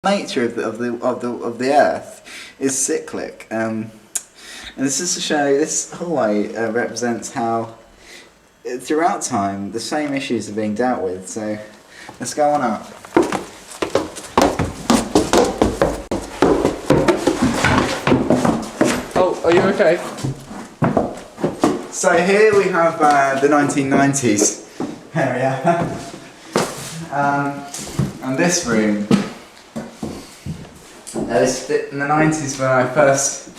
nature of the earth is cyclic, and this is to show this hallway represents how throughout time the same issues are being dealt with. So let's go on up. Oh, are you okay? So here we have the 1990s area, and this room. In the 90s, when I first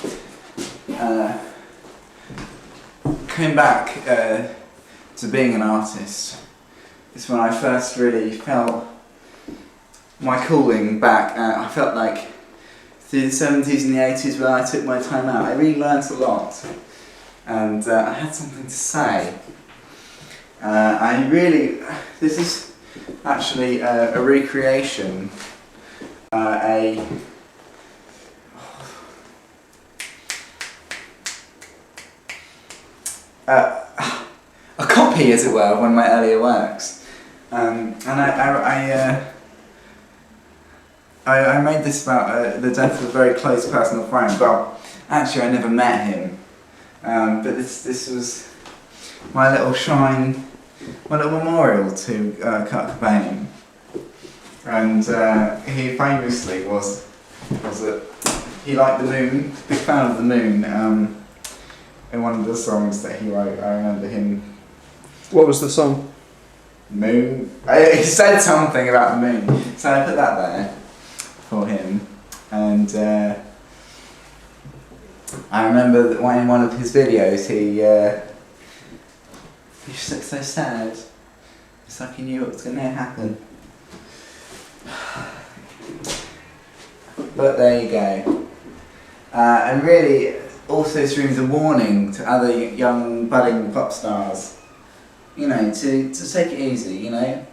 came back to being an artist, is when I first really felt my calling back. I felt like through the 70s and the 80s, when I took my time out, I really learnt a lot, and I had something to say. This is actually a recreation, a copy, as it were, of one of my earlier works, and I made this about the death of a very close personal friend. Well, actually, I never met him, but this was my little shrine, my little memorial to Kurt Cobain, and he famously was that he liked the Moon, big fan of the Moon. In one of the songs that he wrote, I remember him. What was the song? Moon. He said something about the moon, so I put that there for him. And I remember that in one of his videos, he just looked so sad. It's like he knew what was going to happen. But there you go. And really, also this room is a warning to other young budding pop stars, you know, to take it easy. You know,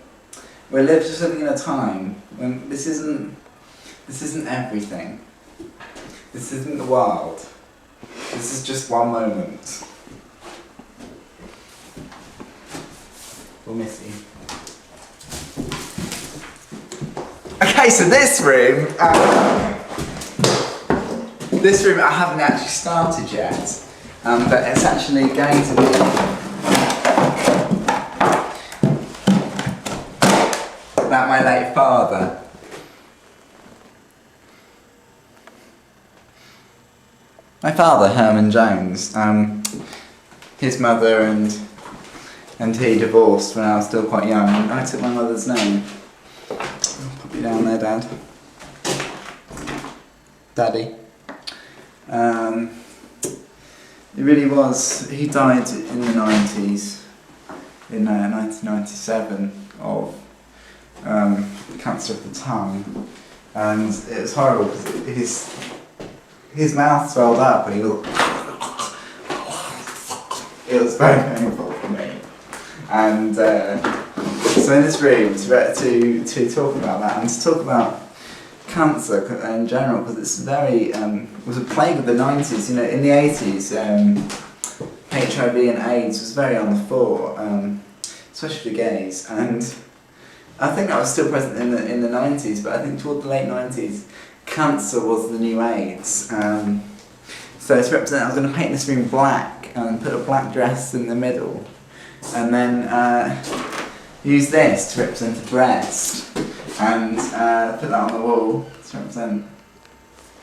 we're living in a time when this isn't everything. This isn't the world. This is just one moment. We'll miss you. Okay, so this room. This room I haven't actually started yet, but it's actually going to be about my late father. My father, Herman Jones, his mother and he divorced when I was still quite young, and I took my mother's name. I'll pop you down there, Dad. Daddy. It really was. He died in the 90s, in 1997, of cancer of the tongue, and it was horrible because his mouth swelled up and he was. It was very painful for me, and so in this room to talk about that and to talk about cancer in general, because it's very was a plague of the 90s. You know, in the 80s, HIV and AIDS was very on the fore, especially for gays, and I think that was still present in the 90s. But I think toward the late 90s, cancer was the new AIDS. So to represent, I was going to paint this room black and put a black dress in the middle, and then use this to represent a breast. And put that on the wall to represent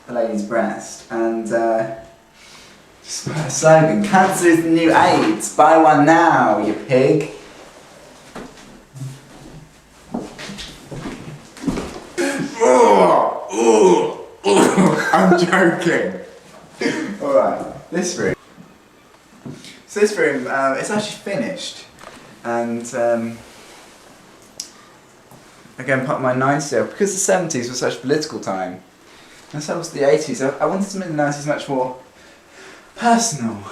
the lady's breast, and just put a slogan: "Cancer is the new AIDS. Buy one now, you pig." I'm joking. All right, this room. So this room, it's actually finished, and. Again, part of my 90s era, because the 70s was such a political time, and so was the 80s. I wanted to make the 90s much more personal.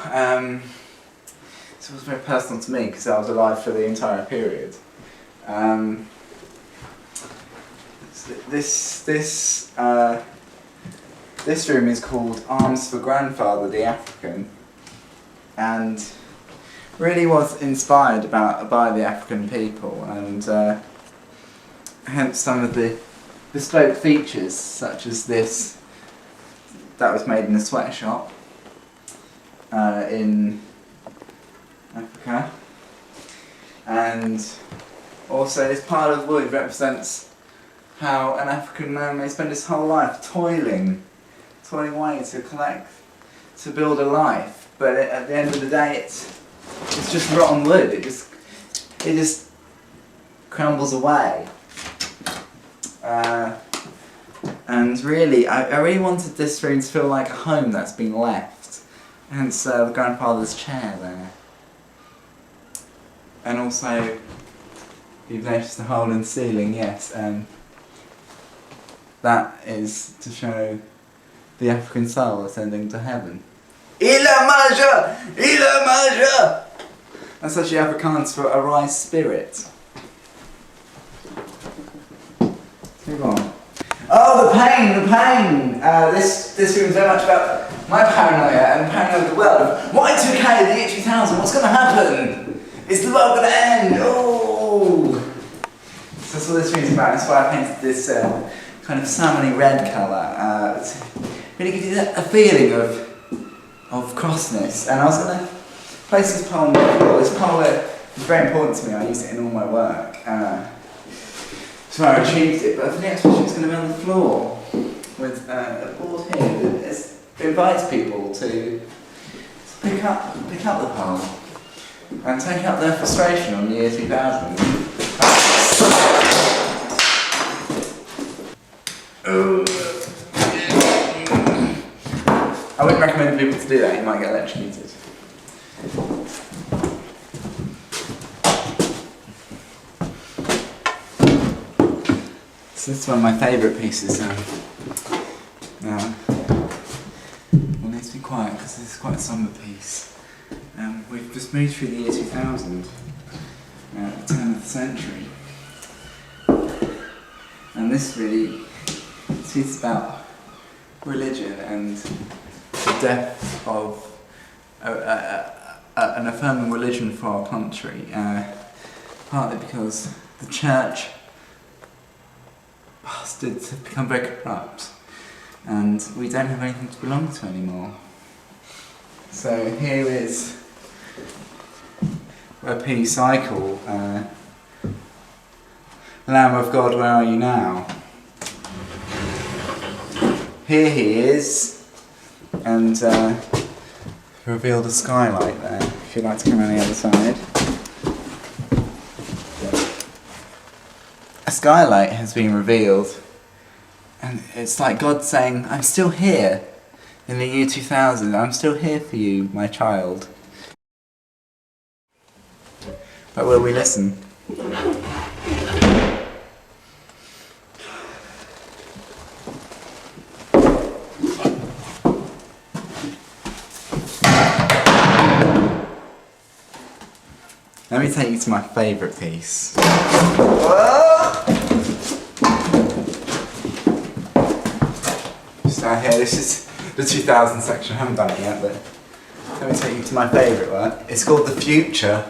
So it was very personal to me because I was alive for the entire period. This room is called Arms for Grandfather the African, and really was inspired by the African people, and hence some of the bespoke features such as this that was made in a sweatshop in Africa, and also this pile of wood represents how an African man may spend his whole life toiling away to collect, to build a life, but at the end of the day it's just rotten wood. It just crumbles away. And really, I really wanted this room to feel like a home that's been left. Hence the grandfather's chair there. And also, you've noticed the hole in the ceiling, yes. That is to show the African soul ascending to heaven. Il a maja! Il a maja! That's actually Afrikaans for arise spirit. Move on. Oh, the pain! This room is very much about my paranoia and the paranoia of the world. Of Y2K, the year 2000, what's going to happen? Is the world going to end? Oh! So that's what this room is about. That's why I painted this kind of salmony red colour. To really give you a feeling of crossness. And I was going to place this pole on the floor. This pole is very important to me. I use it in all my work. So I achieved it, but for the exhibition it's going to be on the floor with a board here that invites people to pick up the pole and take out their frustration on the year 2000. I wouldn't recommend people to do that, you might get electrocuted. So this is one of my favourite pieces now. We'll need to be quiet because this is quite a sombre piece. We've just moved through the year 2000, at the turn of the century. And this really speaks about religion and the death of an affirming religion for our country. Partly because the church started to become very corrupt and we don't have anything to belong to anymore. So here is a piece I call Lamb of God, where are you now? Here he is, and revealed a skylight there, if you'd like to come around the other side. A skylight has been revealed, and it's like God saying, I'm still here in the year 2000, I'm still here for you, my child. But will we listen? Let me take you to my favourite piece. So here, this is the 2000 section, I haven't done it yet, but let me take you to my favourite one. It's called The Future.